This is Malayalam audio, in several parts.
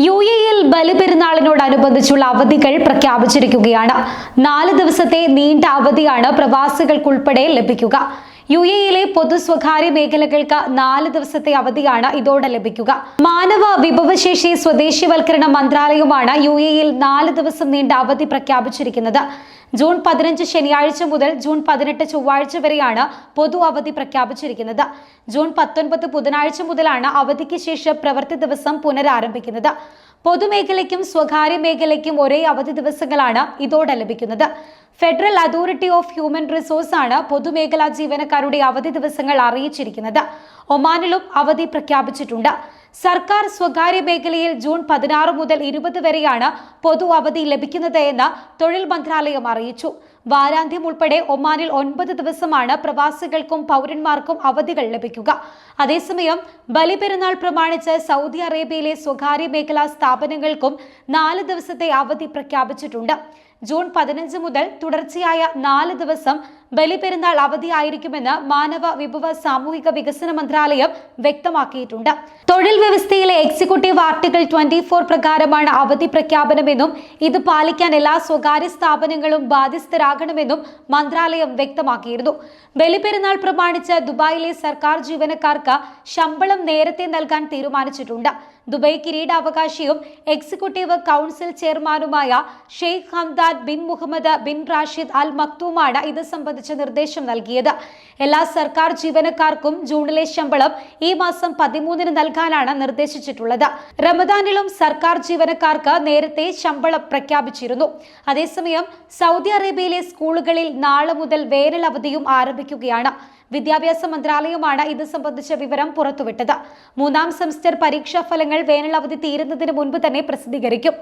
യുഎഇയിൽ ബലിപെരുന്നാളിനോടനുബന്ധിച്ചുള്ള അവധികൾ പ്രഖ്യാപിച്ചിരിക്കുകയാണ്. 4 ദിവസത്തെ നീണ്ട അവധിയാണ് പ്രവാസികൾക്കുൾപ്പെടെ ലഭിക്കുക. യുഎഇയിലെ പൊതു സ്വകാര്യ മേഖലകൾക്ക് 4 ദിവസത്തെ അവധിയാണ് ഇതോടെ ലഭിക്കുക. മാനവ വിഭവശേഷി സ്വദേശിവൽക്കരണ മന്ത്രാലയമാണ് യുഎഇയിൽ 4 ദിവസം നീണ്ട അവധി പ്രഖ്യാപിച്ചിരിക്കുന്നത്. ജൂൺ 15 ശനിയാഴ്ച മുതൽ ജൂൺ 18 ചൊവ്വാഴ്ച വരെയാണ് പൊതു അവധി പ്രഖ്യാപിച്ചിരിക്കുന്നത്. ജൂൺ 19 ബുധനാഴ്ച മുതലാണ് അവധിക്ക് ശേഷം പ്രവൃത്തി ദിവസം പുനരാരംഭിക്കുന്നത്. പൊതുമേഖലയ്ക്കും സ്വകാര്യ മേഖലയ്ക്കും ഒരേ അവധി ദിവസങ്ങളാണ് ഇതോടെ ലഭിക്കുന്നത്. Federal authority of human resource ആണ് പൊതുമേഖലാ ജീവനക്കാരുടെ അവധി ദിവസങ്ങൾ അറിയിച്ചിരിക്കുന്നത്. ഒമാനിലും അവധി പ്രഖ്യാപിച്ചിട്ടുണ്ട്. സർക്കാർ സ്വകാര്യ മേഖലയിൽ ജൂൺ 16 മുതൽ 20 വരെയാണ് പൊതു അവധി ലഭിക്കുന്നത് എന്ന് തൊഴിൽ മന്ത്രാലയം അറിയിച്ചു. വാരാന്ത്യം ഉൾപ്പെടെ ഒമാനിൽ 9 ദിവസമാണ് പ്രവാസികൾക്കും പൗരന്മാർക്കും അവധികൾ ലഭിക്കുക. അതേസമയം ബലിപെരുന്നാൾ പ്രമാണിച്ച് സൗദി അറേബ്യയിലെ സ്വകാര്യ മേഖലാ സ്ഥാപനങ്ങൾക്കും 4 ദിവസത്തെ അവധി പ്രഖ്യാപിച്ചിട്ടുണ്ട്. ജൂൺ 15 മുതൽ തുടർച്ചയായ 4 ദിവസം ബലിപെരുന്നാൾ അവധിയായിരിക്കുമെന്ന് മാനവ വിഭവ സാമൂഹിക വികസന മന്ത്രാലയം വ്യക്തമാക്കിയിട്ടുണ്ട്. തൊഴിൽ വ്യവസ്ഥയിലെ എക്സിക്യൂട്ടീവ് ആർട്ടിക്കിൾ 24 പ്രകാരമാണ് അവധി പ്രഖ്യാപനമെന്നും ഇത് പാലിക്കാൻ എല്ലാ സ്വകാര്യ സ്ഥാപനങ്ങളും ബാധ്യസ്ഥരാകണമെന്നും മന്ത്രാലയം വ്യക്തമാക്കിയിരുന്നു. ബലിപെരുന്നാൾ പ്രമാണിച്ച് ദുബായിലെ സർക്കാർ ജീവനക്കാർക്ക് ശമ്പളം നേരത്തെ നൽകാൻ തീരുമാനിച്ചിട്ടുണ്ട്. ദുബായ് കിരീടാവകാശിയും എക്സിക്യൂട്ടീവ് കൗൺസിൽ ചെയർമാനുമായ Sheikh Hamdan bin Mohammed bin Rashid Al മക്തൂമാണ് ഇത് സംബന്ധിച്ച നിർദ്ദേശം നൽകിയത്. എല്ലാ സർക്കാർ ജീവനക്കാർക്കും ജൂണിലെ ശമ്പളം ഈ മാസം 13 നൽകാനാണ് നിർദ്ദേശിച്ചിട്ടുള്ളത്. റമദാനിലും സർക്കാർ ജീവനക്കാർക്ക് നേരത്തെ ശമ്പളം പ്രഖ്യാപിച്ചിരുന്നു. അതേസമയം സൗദി അറേബ്യയിലെ സ്കൂളുകളിൽ നാളെ മുതൽ വേനൽ അവധിയും ആരംഭിക്കുകയാണ്. വിദ്യാഭ്യാസ മന്ത്രാലയമാണ് ഇത് സംബന്ധിച്ച വിവരം പുറത്തുവിട്ടത്. 3ാം സെമസ്റ്റർ പരീക്ഷാ ഫലങ്ങൾ വേനൽ അവധി തീരുന്നതിന് മുൻപ് തന്നെ പ്രസിദ്ധീകരിക്കും.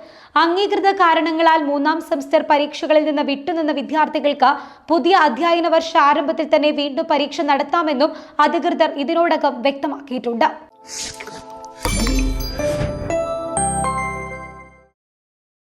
അംഗീകൃത കാരണങ്ങളാൽ 3ാം സെമസ്റ്റർ പരീക്ഷകളിൽ നിന്ന് വിട്ടുനിന്ന വിദ്യാർത്ഥികൾക്ക് പുതിയ അധ്യയന വർഷ ആരംഭത്തിൽ തന്നെ വീണ്ടും പരീക്ഷ നടത്താമെന്നും അധികൃതർ ഇതിനോടകം വ്യക്തമാക്കിയിട്ടുണ്ട്.